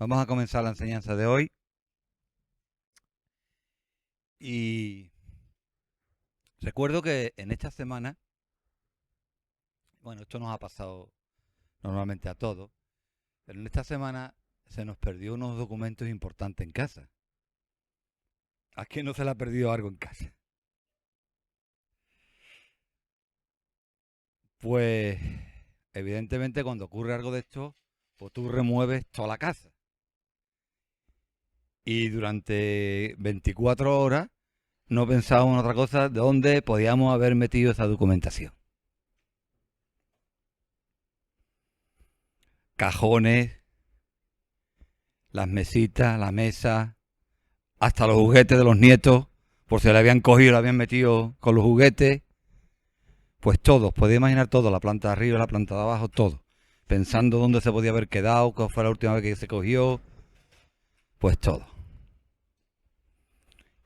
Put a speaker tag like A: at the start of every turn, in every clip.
A: Vamos a comenzar la enseñanza de hoy y recuerdo que en esta semana, bueno, esto nos ha pasado normalmente a todos, pero en esta semana se nos perdió unos documentos importantes en casa. ¿A quién no se le ha perdido algo en casa? Pues evidentemente cuando ocurre algo de esto, pues tú remueves toda la casa. Y durante 24 horas no pensábamos en otra cosa de dónde podíamos haber metido esa documentación. Cajones, las mesitas, la mesa, hasta los juguetes de los nietos, por si le habían cogido y lo habían metido con los juguetes. Pues todo, podía imaginar todo, la planta de arriba, la planta de abajo, todo. Pensando dónde se podía haber quedado, cuál fue la última vez que se cogió, pues todo.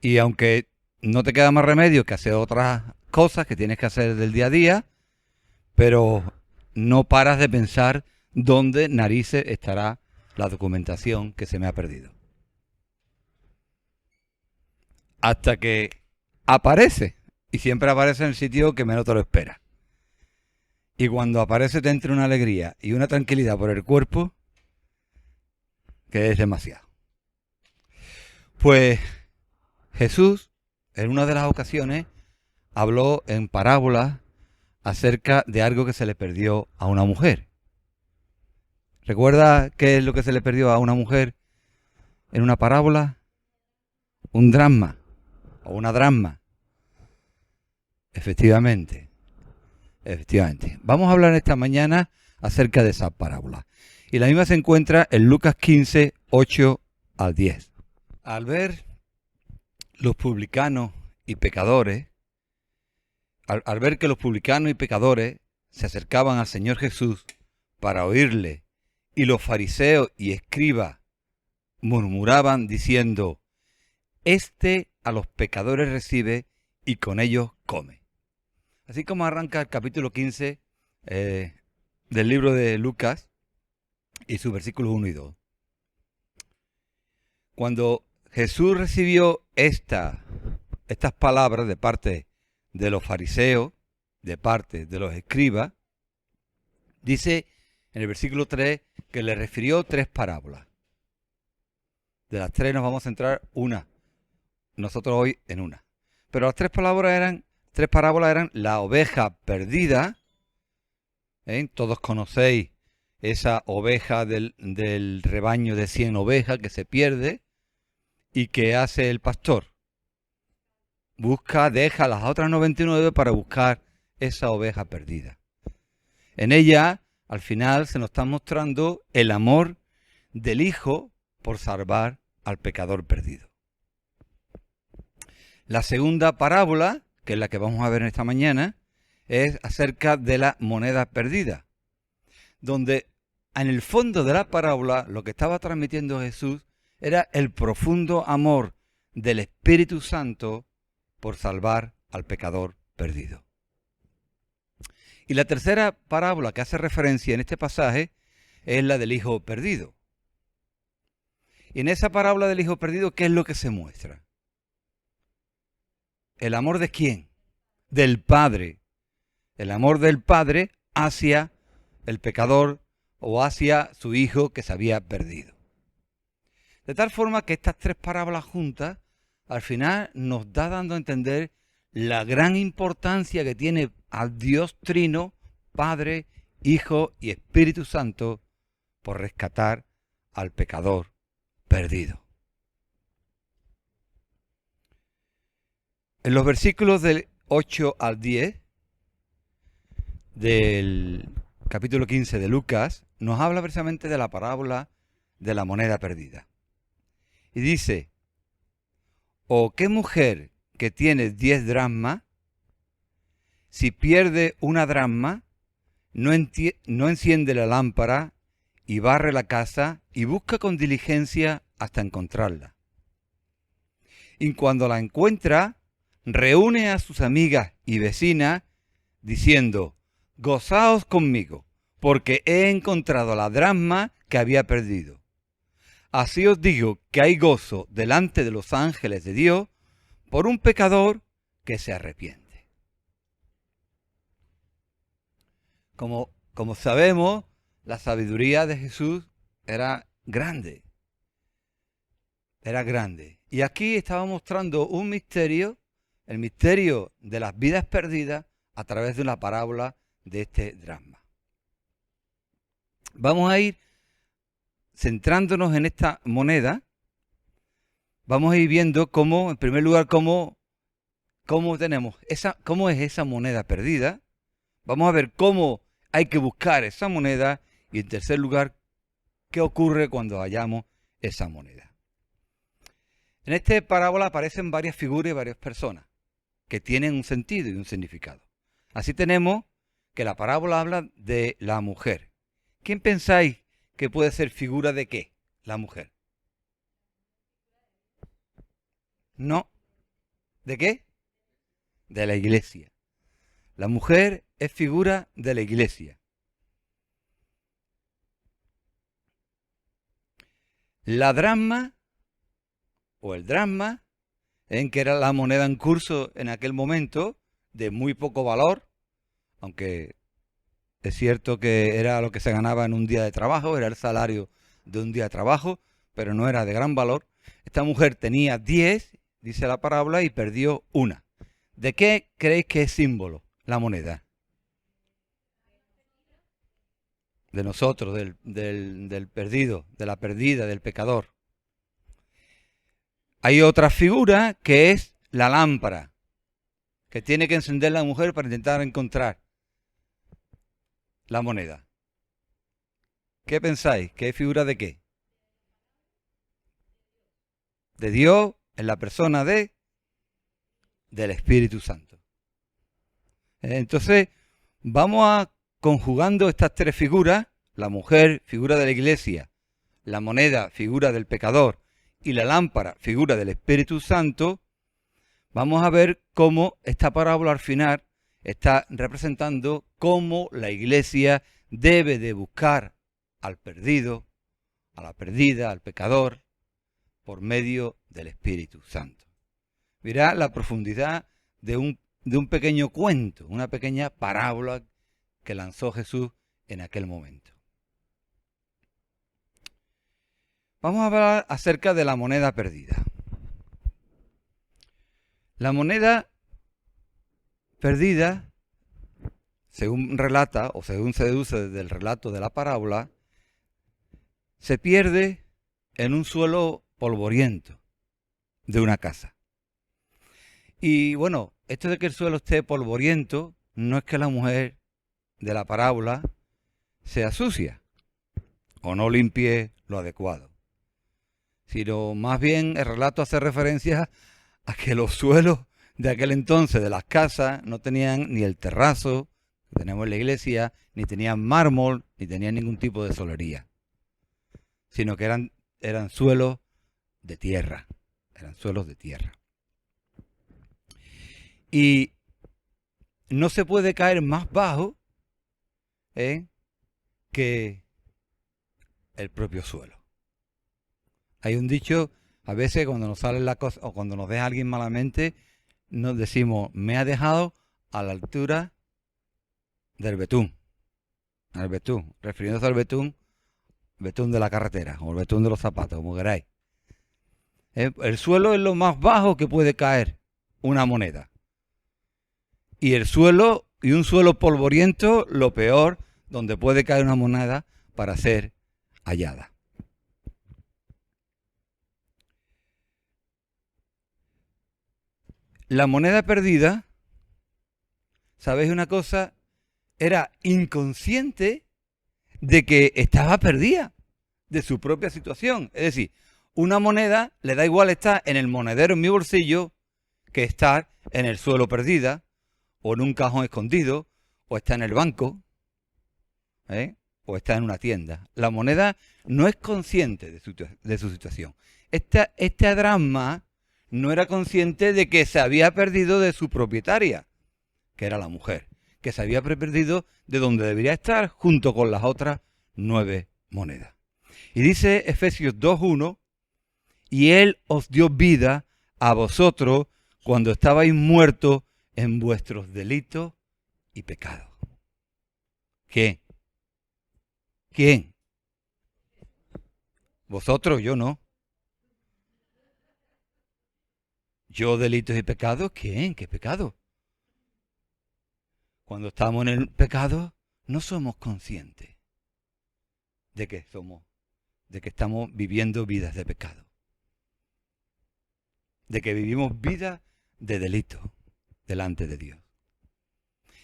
A: Y aunque no te queda más remedio que hacer otras cosas que tienes que hacer del día a día, pero no paras de pensar dónde narices estará la documentación que se me ha perdido. Hasta que aparece, y siempre aparece en el sitio que menos te lo espera. Y cuando aparece te entra una alegría y una tranquilidad por el cuerpo que es demasiado. Pues Jesús, en una de las ocasiones, habló en parábolas acerca de algo que se le perdió a una mujer. ¿Recuerda qué es lo que se le perdió a una mujer en una parábola? Un dracma o una dracma. Efectivamente. Vamos a hablar esta mañana acerca de esa parábola. Y la misma se encuentra en Lucas 15, 8 al 10. Al ver los publicanos y pecadores, al ver que los publicanos y pecadores se acercaban al Señor Jesús para oírle, y los fariseos y escribas murmuraban diciendo: Este a los pecadores recibe y con ellos come. Así como arranca el capítulo 15 del libro de Lucas y sus versículos 1 y 2. Cuando Jesús recibió estas palabras de parte de los fariseos, de parte de los escribas, dice en el versículo 3 que le refirió 3 parábolas. De las 3 nos vamos a centrar nosotros hoy en una. Pero las 3 parábolas eran la oveja perdida. Todos conocéis esa oveja del rebaño de 100 ovejas que se pierde. ¿Y qué hace el pastor? Deja las otras 99 para buscar esa oveja perdida. En ella, al final, se nos está mostrando el amor del Hijo por salvar al pecador perdido. La segunda parábola, que es la que vamos a ver en esta mañana, es acerca de la moneda perdida, donde en el fondo de la parábola lo que estaba transmitiendo Jesús era el profundo amor del Espíritu Santo por salvar al pecador perdido. Y la tercera parábola que hace referencia en este pasaje es la del hijo perdido. Y en esa parábola del hijo perdido, ¿qué es lo que se muestra? ¿El amor de quién? Del Padre. El amor del Padre hacia el pecador o hacia su hijo que se había perdido. De tal forma que estas 3 parábolas juntas, al final nos da dando a entender la gran importancia que tiene al Dios Trino, Padre, Hijo y Espíritu Santo, por rescatar al pecador perdido. En los versículos del 8 al 10 del capítulo 15 de Lucas, nos habla precisamente de la parábola de la moneda perdida. Y dice: ¿O qué mujer que tiene 10 dracmas, si pierde una dracma, no enciende la lámpara y barre la casa y busca con diligencia hasta encontrarla? Y cuando la encuentra, reúne a sus amigas y vecinas diciendo: Gozaos conmigo, porque he encontrado la dracma que había perdido. Así os digo que hay gozo delante de los ángeles de Dios por un pecador que se arrepiente. Como sabemos, la sabiduría de Jesús era grande. Era grande. Y aquí estaba mostrando un misterio, el misterio de las vidas perdidas a través de una parábola de este drama. Vamos a ir centrándonos en esta moneda. Vamos a ir viendo cómo, en primer lugar, cómo tenemos cómo es esa moneda perdida. Vamos a ver cómo hay que buscar esa moneda y, en tercer lugar, qué ocurre cuando hallamos esa moneda. En esta parábola aparecen varias figuras y varias personas que tienen un sentido y un significado. Así tenemos que la parábola habla de la mujer. ¿Quién pensáis que puede ser figura de qué? La mujer. No. ¿De qué? De la iglesia. La mujer es figura de la iglesia. La dracma o el dracma, en que era la moneda en curso en aquel momento, de muy poco valor, aunque es cierto que era lo que se ganaba en un día de trabajo, era el salario de un día de trabajo, pero no era de gran valor. Esta mujer tenía 10, dice la parábola, y perdió una. ¿De qué creéis que es símbolo la moneda? De nosotros, del perdido, de la perdida, del pecador. Hay otra figura que es la lámpara, que tiene que encender la mujer para intentar encontrar la moneda. ¿Qué pensáis? ¿Qué figura de qué? De Dios en la persona del Espíritu Santo. Entonces, vamos a conjugando estas tres figuras, la mujer, figura de la iglesia, la moneda, figura del pecador, y la lámpara, figura del Espíritu Santo. Vamos a ver cómo esta parábola al final está representando cómo la iglesia debe de buscar al perdido, a la perdida, al pecador, por medio del Espíritu Santo. Mirá la profundidad de un pequeño cuento, una pequeña parábola que lanzó Jesús en aquel momento. Vamos a hablar acerca de la moneda perdida. La moneda perdida, según relata o según se deduce del relato de la parábola, se pierde en un suelo polvoriento de una casa. Y bueno, esto de que el suelo esté polvoriento no es que la mujer de la parábola sea sucia o no limpie lo adecuado, sino más bien el relato hace referencia a que los suelos de aquel entonces de las casas no tenían ni el terrazo que tenemos en la iglesia, ni tenían mármol, ni tenían ningún tipo de solería, sino que eran suelos de tierra, eran suelos de tierra. Y no se puede caer más bajo que el propio suelo. Hay un dicho, a veces cuando nos sale la cosa o cuando nos deja alguien malamente, nos decimos, me ha dejado a la altura del betún. Al betún, refiriéndose al betún de la carretera o el betún de los zapatos, como queráis. El suelo es lo más bajo que puede caer una moneda. Y el suelo, y un suelo polvoriento, lo peor donde puede caer una moneda para ser hallada. La moneda perdida, ¿sabéis una cosa? Era inconsciente de que estaba perdida de su propia situación. Es decir, una moneda le da igual estar en el monedero en mi bolsillo que estar en el suelo perdida, o en un cajón escondido, o está en el banco, o está en una tienda. La moneda no es consciente de su situación. Esta dracma no era consciente de que se había perdido de su propietaria, que era la mujer, que se había perdido de donde debería estar junto con las otras 9 monedas. Y dice Efesios 2:1, y Él os dio vida a vosotros cuando estabais muertos en vuestros delitos y pecados. ¿Quién? ¿Quién? Vosotros, yo no. ¿Yo delitos y pecados? ¿Quién? ¿Qué pecado? Cuando estamos en el pecado, no somos conscientes de que estamos viviendo vidas de pecado. De que vivimos vidas de delito delante de Dios.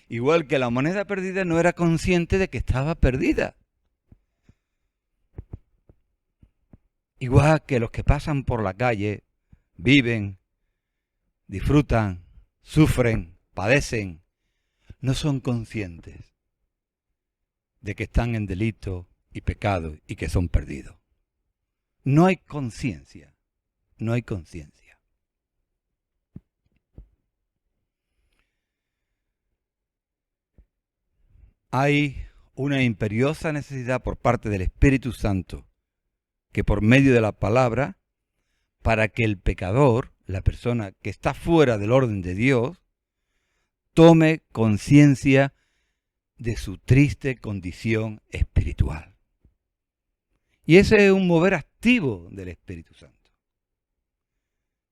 A: Igual que la moneda perdida no era consciente de que estaba perdida. Igual que los que pasan por la calle, viven, disfrutan, sufren, padecen, no son conscientes de que están en delito y pecado y que son perdidos. No hay conciencia, no hay conciencia. Hay una imperiosa necesidad por parte del Espíritu Santo que por medio de la palabra, para que el pecador, la persona que está fuera del orden de Dios, tome conciencia de su triste condición espiritual. Y ese es un mover activo del Espíritu Santo.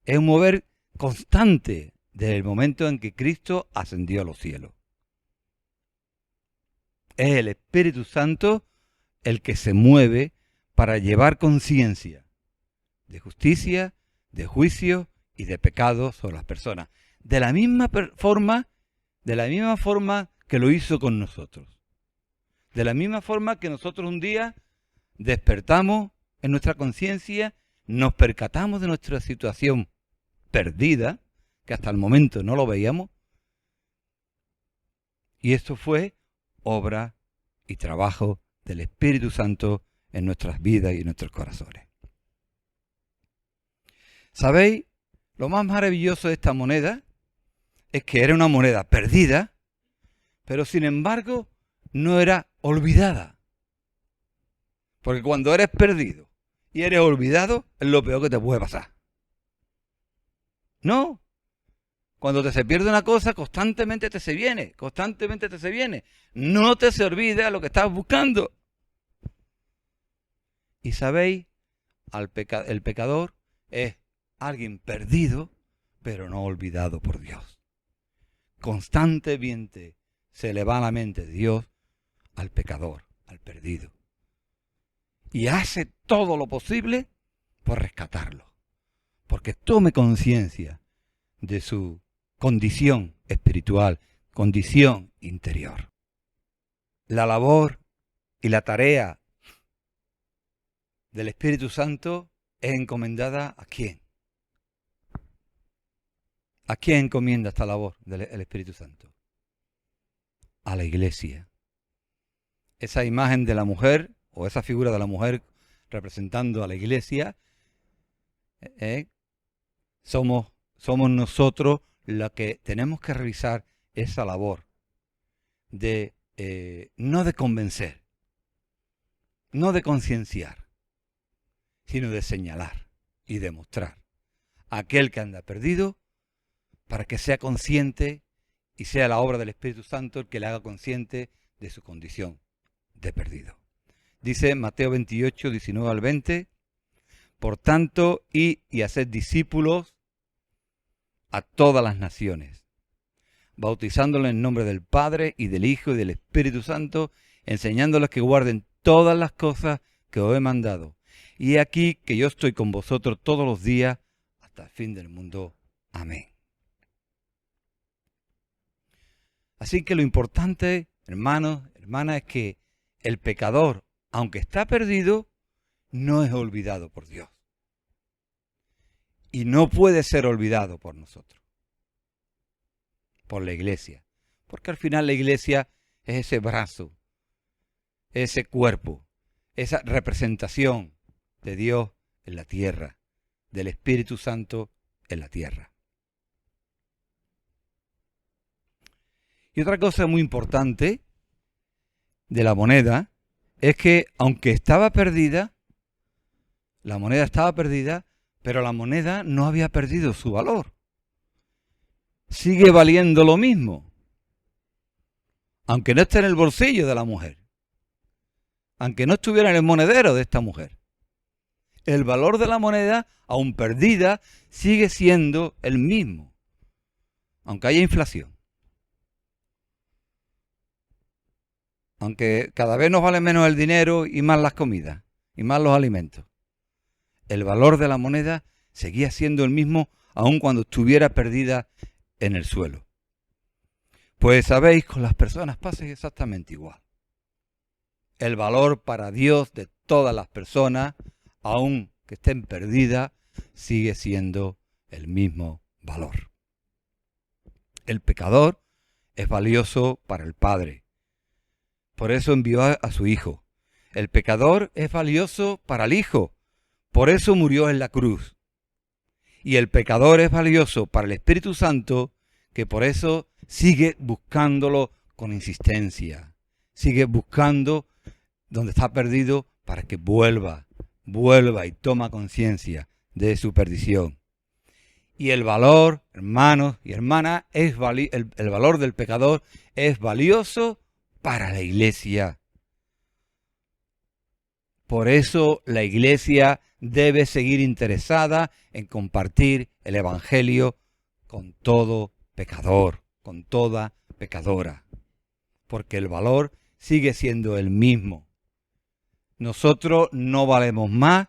A: Es un mover constante desde el momento en que Cristo ascendió a los cielos. Es el Espíritu Santo el que se mueve para llevar conciencia de justicia, de juicio y de pecado sobre las personas. De la misma forma que lo hizo con nosotros. De la misma forma que nosotros un día despertamos en nuestra conciencia, nos percatamos de nuestra situación perdida, que hasta el momento no lo veíamos, y esto fue obra y trabajo del Espíritu Santo en nuestras vidas y en nuestros corazones. ¿Sabéis? Lo más maravilloso de esta moneda es que era una moneda perdida, pero sin embargo no era olvidada. Porque cuando eres perdido y eres olvidado, es lo peor que te puede pasar. No. Cuando se pierde una cosa, constantemente te se viene. No te se olvida lo que estabas buscando. Y sabéis, el pecador es alguien perdido, pero no olvidado por Dios. Constantemente se le va a la mente de Dios al pecador, al perdido. Y hace todo lo posible por rescatarlo. Porque tome conciencia de su condición espiritual, condición interior. La labor y la tarea del Espíritu Santo es encomendada ¿a quién? ¿A quién encomienda esta labor del Espíritu Santo? A la iglesia. Esa imagen de la mujer, o esa figura de la mujer representando a la iglesia, somos nosotros los que tenemos que realizar esa labor de no de convencer, no de concienciar, sino de señalar y demostrar a aquel que anda perdido para que sea consciente y sea la obra del Espíritu Santo el que le haga consciente de su condición de perdido. Dice Mateo 28, 19 al 20, por tanto, id y haced discípulos a todas las naciones, bautizándolos en nombre del Padre y del Hijo y del Espíritu Santo, enseñándoles que guarden todas las cosas que os he mandado. Y he aquí que yo estoy con vosotros todos los días hasta el fin del mundo. Amén. Así que lo importante, hermanos, hermanas, es que el pecador, aunque está perdido, no es olvidado por Dios. Y no puede ser olvidado por nosotros, por la iglesia. Porque al final la iglesia es ese brazo, ese cuerpo, esa representación de Dios en la tierra, del Espíritu Santo en la tierra. Y otra cosa muy importante de la moneda es que, aunque estaba perdida, La moneda estaba perdida, pero la moneda no había perdido su valor. Sigue valiendo lo mismo, aunque no esté en el bolsillo de la mujer, aunque no estuviera en el monedero de esta mujer. El valor de la moneda, aun perdida, sigue siendo el mismo, aunque haya inflación. Aunque cada vez nos vale menos el dinero y más las comidas y más los alimentos. El valor de la moneda seguía siendo el mismo aun cuando estuviera perdida en el suelo. Pues sabéis, con las personas pasa exactamente igual. El valor para Dios de todas las personas, aun que estén perdidas, sigue siendo el mismo valor. El pecador es valioso para el Padre. Por eso envió a su Hijo. El pecador es valioso para el Hijo. Por eso murió en la cruz. Y el pecador es valioso para el Espíritu Santo, que por eso sigue buscándolo con insistencia. Sigue buscando donde está perdido para que vuelva y toma conciencia de su perdición. Y el valor, hermanos y hermanas, el valor del pecador es valioso para la Iglesia. Por eso la Iglesia debe seguir interesada en compartir el Evangelio con todo pecador, con toda pecadora, porque el valor sigue siendo el mismo. Nosotros no valemos más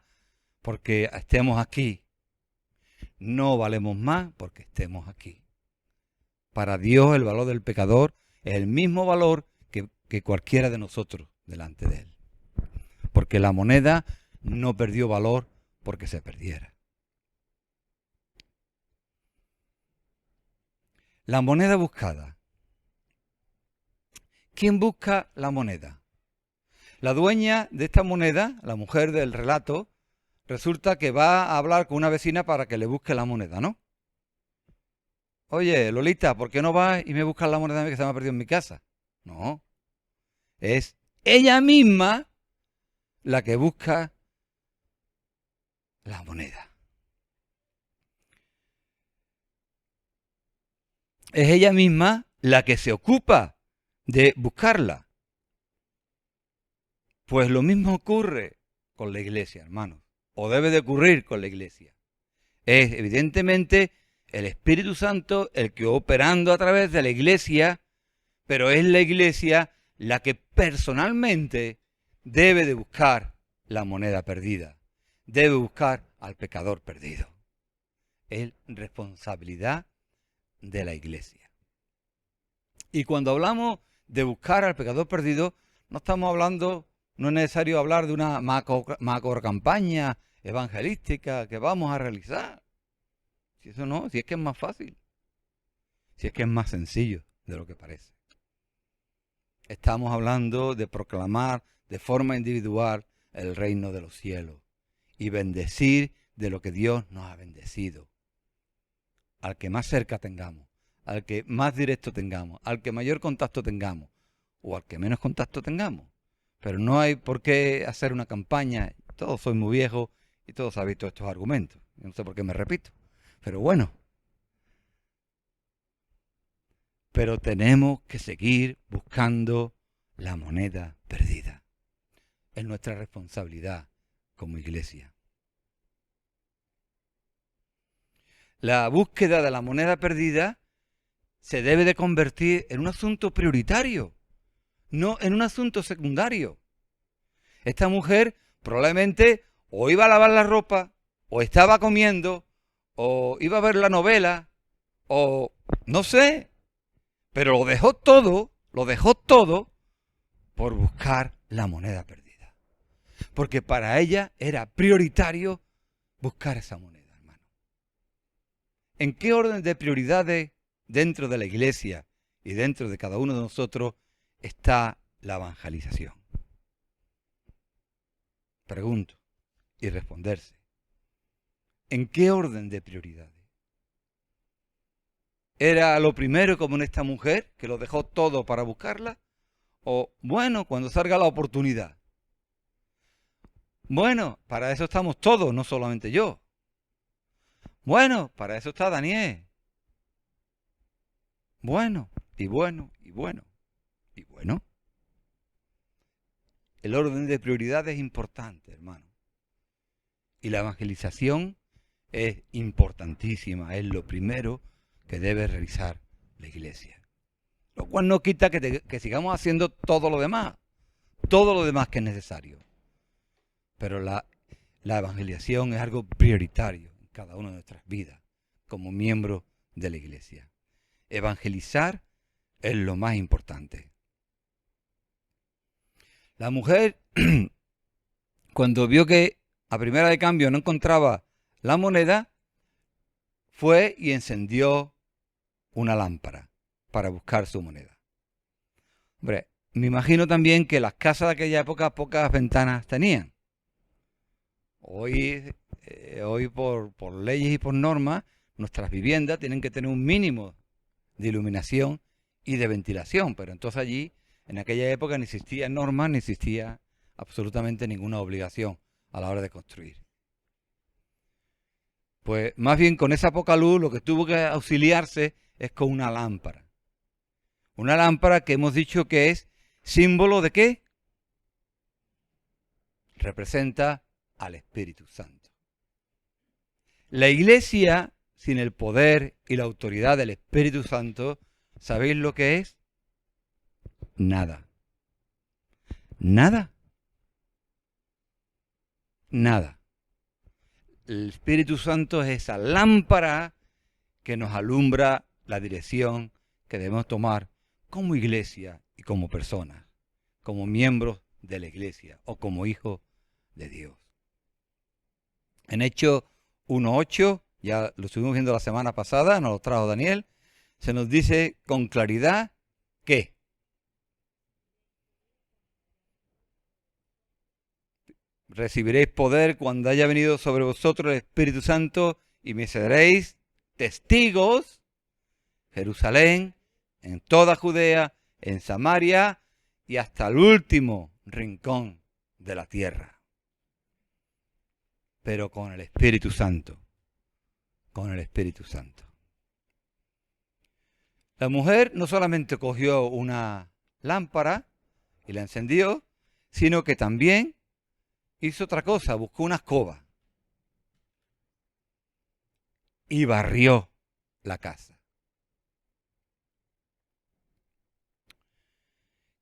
A: porque estemos aquí. No valemos más porque estemos aquí. Para Dios el valor del pecador es el mismo valor que cualquiera de nosotros delante de Él. Porque la moneda no perdió valor porque se perdiera. La moneda buscada. ¿Quién busca la moneda? La dueña de esta moneda, la mujer del relato, resulta que va a hablar con una vecina para que le busque la moneda, ¿no? Oye, Lolita, ¿por qué no vas y me buscas la moneda que se me ha perdido en mi casa? No. Es ella misma la que busca la moneda. Es ella misma la que se ocupa de buscarla. Pues lo mismo ocurre con la Iglesia, hermanos, o debe de ocurrir con la Iglesia. Es evidentemente el Espíritu Santo el que operando a través de la Iglesia, pero es la Iglesia la que personalmente debe de buscar la moneda perdida, debe buscar al pecador perdido. Es responsabilidad de la Iglesia. Y cuando hablamos de buscar al pecador perdido, no estamos hablando, no es necesario hablar de una macro campaña evangelística que vamos a realizar. Si eso no, si es que es más fácil, si es que es más sencillo de lo que parece. Estamos hablando de proclamar de forma individual el reino de los cielos y bendecir de lo que Dios nos ha bendecido. Al que más cerca tengamos, al que más directo tengamos, al que mayor contacto tengamos o al que menos contacto tengamos. Pero no hay por qué hacer una campaña. Todos soy muy viejos y todos sabéis todos estos argumentos. No sé por qué me repito. Pero bueno. Pero tenemos que seguir buscando la moneda perdida. Es nuestra responsabilidad como Iglesia. La búsqueda de la moneda perdida se debe de convertir en un asunto prioritario, no en un asunto secundario. Esta mujer probablemente o iba a lavar la ropa, o estaba comiendo, o iba a ver la novela, o no sé, pero lo dejó todo por buscar la moneda perdida. Porque para ella era prioritario buscar esa moneda, hermano. ¿En qué orden de prioridades dentro de la Iglesia y dentro de cada uno de nosotros está la evangelización? Pregunto y responderse. ¿En qué orden de prioridades? ¿Era lo primero como en esta mujer, que lo dejó todo para buscarla? O, bueno, cuando salga la oportunidad. Bueno, para eso estamos todos, no solamente yo. Bueno, para eso está Daniel. Bueno, y bueno, y bueno, y bueno. El orden de prioridades es importante, hermano. Y la evangelización es importantísima, es lo primero que debe realizar la iglesia. Lo cual no quita que sigamos haciendo todo lo demás que es necesario. Pero la evangelización es algo prioritario en cada una de nuestras vidas como miembros de la iglesia. Evangelizar es lo más importante. La mujer, cuando vio que a primera de cambio no encontraba la moneda, fue y encendió una lámpara para buscar su moneda. Hombre, me imagino también que las casas de aquella época pocas ventanas tenían. Hoy por leyes y por normas, nuestras viviendas tienen que tener un mínimo de iluminación y de ventilación, pero entonces allí, en aquella época, ni existían normas, ni existía absolutamente ninguna obligación a la hora de construir. Pues más bien con esa poca luz lo que tuvo que auxiliarse es con una lámpara. Una lámpara que hemos dicho que es símbolo de ¿qué? Representa al Espíritu Santo. La iglesia, sin el poder y la autoridad del Espíritu Santo, ¿sabéis lo que es? Nada. Nada. Nada. El Espíritu Santo es esa lámpara que nos alumbra la dirección que debemos tomar como iglesia y como personas, como miembros de la iglesia o como hijos de Dios. En Hechos 1:8, ya lo estuvimos viendo la semana pasada, nos lo trajo Daniel, se nos dice con claridad que recibiréis poder cuando haya venido sobre vosotros el Espíritu Santo y me seréis testigos, Jerusalén, en toda Judea, en Samaria y hasta el último rincón de la tierra. Pero con el Espíritu Santo, con el Espíritu Santo. La mujer no solamente cogió una lámpara y la encendió, sino que también hizo otra cosa, buscó una escoba y barrió la casa.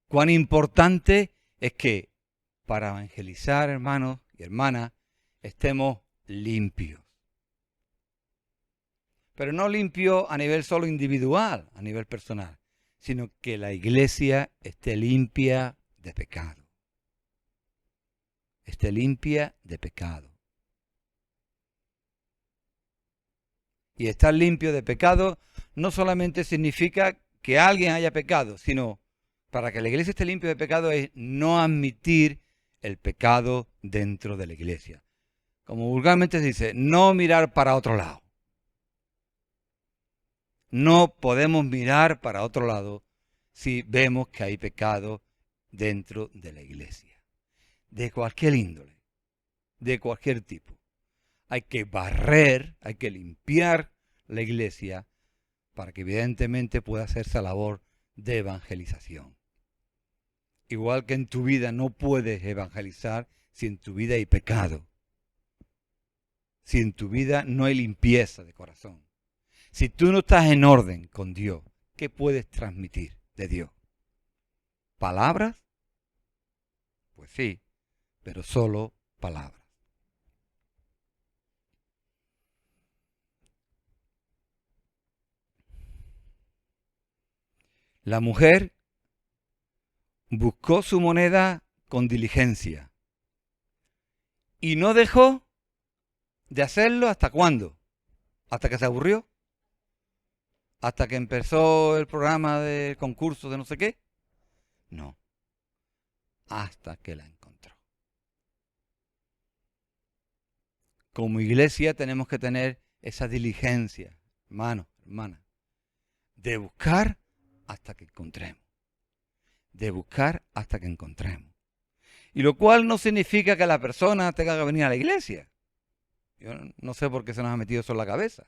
A: Cuán importante es que para evangelizar, hermanos y hermanas, estemos limpios. Pero no limpios a nivel solo individual, a nivel personal, sino que la iglesia esté limpia de pecado. Esté limpia de pecado. Y estar limpio de pecado no solamente significa que alguien haya pecado, sino para que la iglesia esté limpia de pecado es no admitir el pecado dentro de la iglesia. Como vulgarmente se dice, no mirar para otro lado. No podemos mirar para otro lado si vemos que hay pecado dentro de la iglesia. De cualquier índole, de cualquier tipo. Hay que barrer, hay que limpiar la iglesia para que evidentemente pueda hacerse la labor de evangelización. Igual que en tu vida no puedes evangelizar si en tu vida hay pecado. Si en tu vida no hay limpieza de corazón. Si tú no estás en orden con Dios, ¿qué puedes transmitir de Dios? ¿Palabras? Pues sí, pero solo palabras. La mujer buscó su moneda con diligencia y no dejó de hacerlo hasta cuándo, hasta que se aburrió, hasta que empezó el programa de concurso de no sé qué. No, hasta que la encontró. Como iglesia tenemos que tener esa diligencia, hermanos, hermanas, de buscar hasta que encontremos. De buscar hasta que encontremos. Y lo cual no significa que la persona tenga que venir a la iglesia. Yo no sé por qué se nos ha metido eso en la cabeza.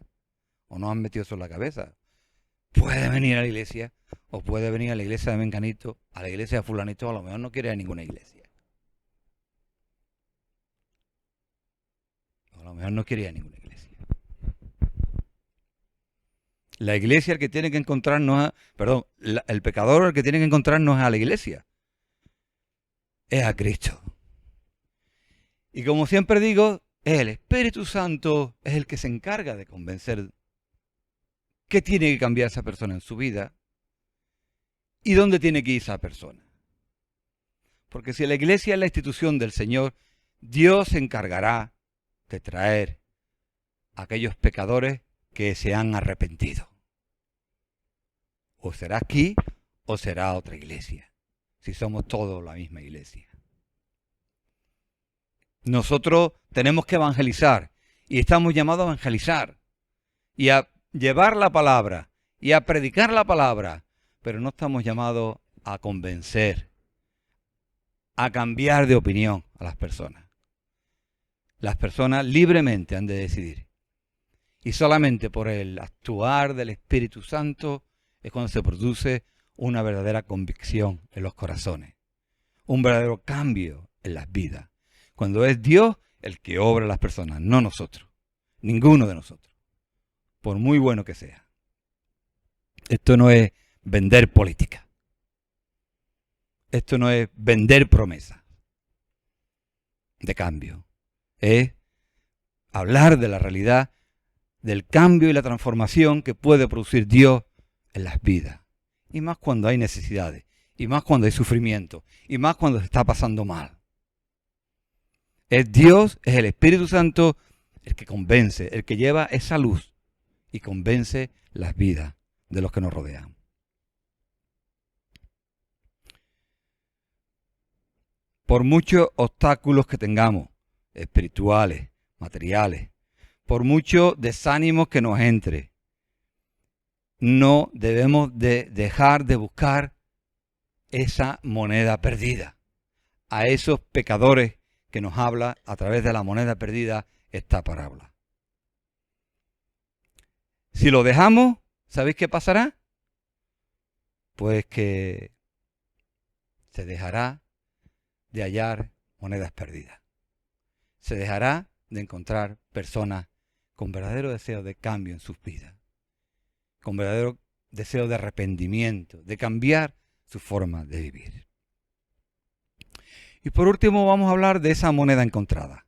A: O nos han metido eso en la cabeza. Puede venir a la iglesia. O puede venir a la iglesia de Menganito, a la iglesia de Fulanito. A lo mejor no quiere ir a ninguna iglesia. A lo mejor no quiere ir a ninguna iglesia. La iglesia el que tiene que encontrar no es... Perdón, el pecador el que tiene que encontrar no es a la iglesia. Es a Cristo. Y como siempre digo, el Espíritu Santo es el que se encarga de convencer qué tiene que cambiar esa persona en su vida y dónde tiene que ir esa persona. Porque si la iglesia es la institución del Señor, Dios se encargará de traer a aquellos pecadores que se han arrepentido. O será aquí o será otra iglesia, si somos todos la misma iglesia. Nosotros tenemos que evangelizar y estamos llamados a evangelizar y a llevar la palabra y a predicar la palabra, pero no estamos llamados a convencer, a cambiar de opinión a las personas. Las personas libremente han de decidir y solamente por el actuar del Espíritu Santo es cuando se produce una verdadera convicción en los corazones, un verdadero cambio en las vidas. Cuando es Dios el que obra en las personas, no nosotros, ninguno de nosotros, por muy bueno que sea. Esto no es vender política. Esto no es vender promesas de cambio. Es hablar de la realidad, del cambio y la transformación que puede producir Dios en las vidas. Y más cuando hay necesidades, y más cuando hay sufrimiento, y más cuando se está pasando mal. Es Dios, es el Espíritu Santo el que convence, el que lleva esa luz y convence las vidas de los que nos rodean. Por muchos obstáculos que tengamos, espirituales, materiales, por muchos desánimos que nos entre, no debemos de dejar de buscar esa moneda perdida, a esos pecadores que nos habla a través de la moneda perdida esta parábola. Si lo dejamos, ¿sabéis qué pasará? Pues que se dejará de hallar monedas perdidas. Se dejará de encontrar personas con verdadero deseo de cambio en sus vidas, con verdadero deseo de arrepentimiento, de cambiar su forma de vivir. Y por último vamos a hablar de esa moneda encontrada.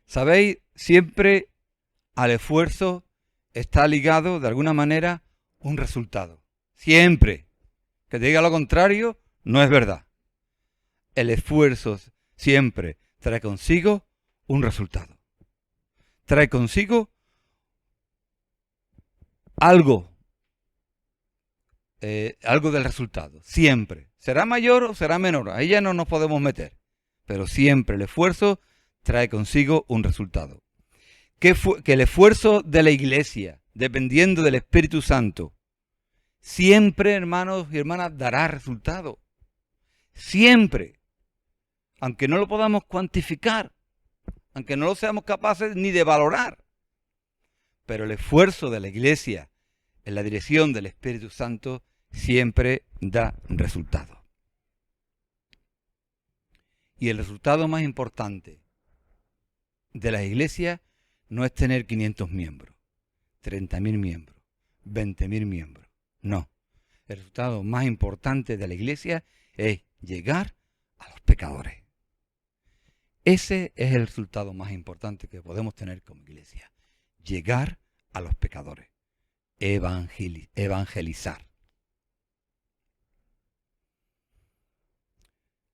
A: ¿Sabéis? Siempre al esfuerzo está ligado de alguna manera un resultado. Siempre. Que te diga lo contrario no es verdad. El esfuerzo siempre trae consigo un resultado. Trae consigo algo del resultado, siempre. ¿Será mayor o será menor? Ahí ya no nos podemos meter. Pero siempre el esfuerzo trae consigo un resultado. Que el esfuerzo de la iglesia, dependiendo del Espíritu Santo, siempre, hermanos y hermanas, dará resultado. Siempre. Aunque no lo podamos cuantificar, aunque no lo seamos capaces ni de valorar. Pero el esfuerzo de la iglesia en la dirección del Espíritu Santo siempre da resultado. Y el resultado más importante de la iglesia no es tener 500 miembros, 30.000 miembros, 20.000 miembros. No. El resultado más importante de la iglesia es llegar a los pecadores. Ese es el resultado más importante que podemos tener como iglesia. Llegar a los pecadores. Evangelizar.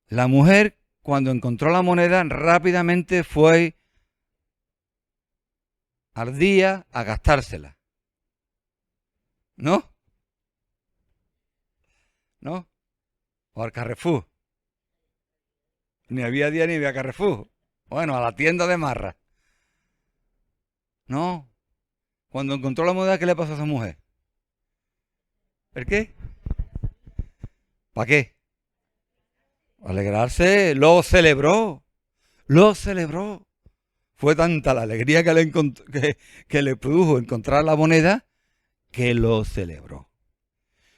A: La mujer, cuando encontró la moneda, rápidamente fue al día a gastársela. ¿No? ¿No? O al Carrefour. Ni había día ni había Carrefour. Bueno, a la tienda de Marra. No. Cuando encontró la moneda, ¿qué le pasó a esa mujer? ¿El qué? ¿Para qué? Alegrarse, lo celebró. Lo celebró. Fue tanta la alegría que le produjo encontrar la moneda que lo celebró.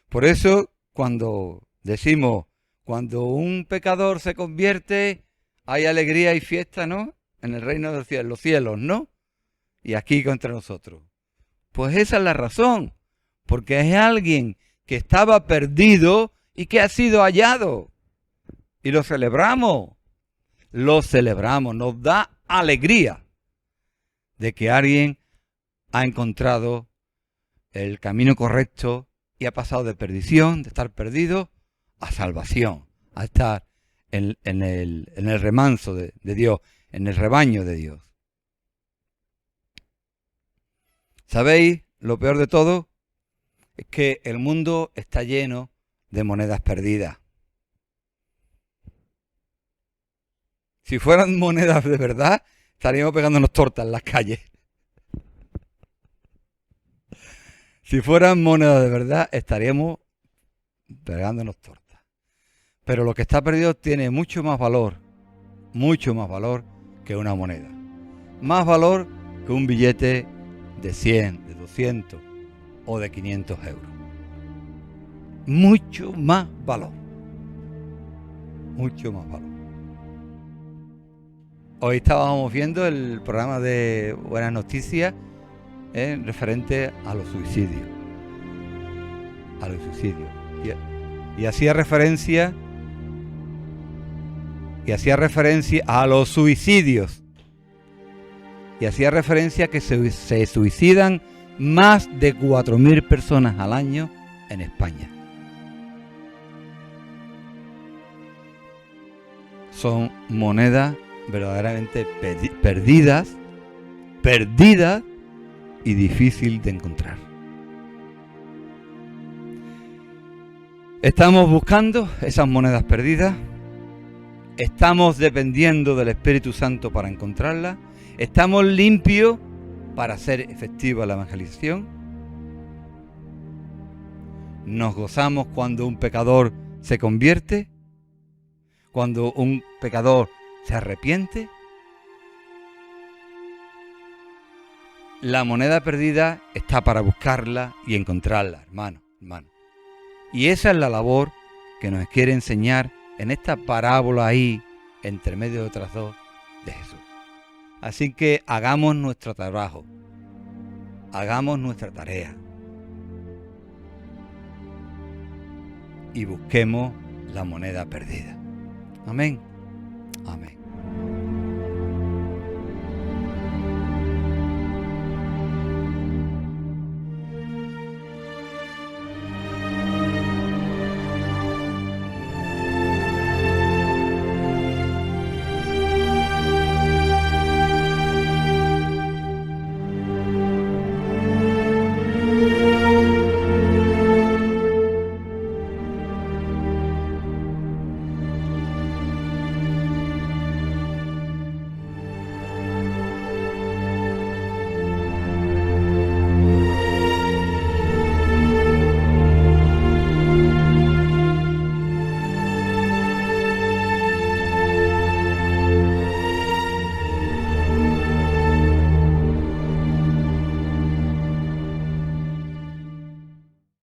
A: Por eso, cuando decimos, cuando un pecador se convierte, hay alegría y fiesta, ¿no? En el reino de los cielos, ¿no? Y aquí contra nosotros. Pues esa es la razón. Porque es alguien que estaba perdido y que ha sido hallado. Y lo celebramos. Lo celebramos. Nos da alegría de que alguien ha encontrado el camino correcto y ha pasado de perdición, de estar perdido, a salvación, a estar en el remanso de Dios, en el rebaño de Dios. ¿Sabéis? Lo peor de todo es que el mundo está lleno de monedas perdidas. Si fueran monedas de verdad, estaríamos pegándonos tortas en las calles. Si fueran monedas de verdad, estaríamos pegándonos tortas. Pero lo que está perdido tiene mucho más valor que una moneda. Más valor que un billete de 100, de 200 o de 500 euros. Mucho más valor. Mucho más valor. Hoy estábamos viendo el programa de Buenas Noticias referente a los suicidios. A los suicidios. Y hacía referencia a los suicidios. Y hacía referencia que se suicidan más de 4.000 personas al año en España. Son monedas verdaderamente perdidas y difícil de encontrar. Estamos buscando esas monedas perdidas. Estamos dependiendo del Espíritu Santo para encontrarlas. Estamos limpios para hacer efectiva la evangelización. Nos gozamos cuando un pecador se convierte, cuando un pecador se arrepiente. La moneda perdida está para buscarla y encontrarla, hermano. Y esa es la labor que nos quiere enseñar en esta parábola ahí, entre medio de otras dos, de Jesús. Así que hagamos nuestro trabajo, hagamos nuestra tarea y busquemos la moneda perdida. Amén. Amén.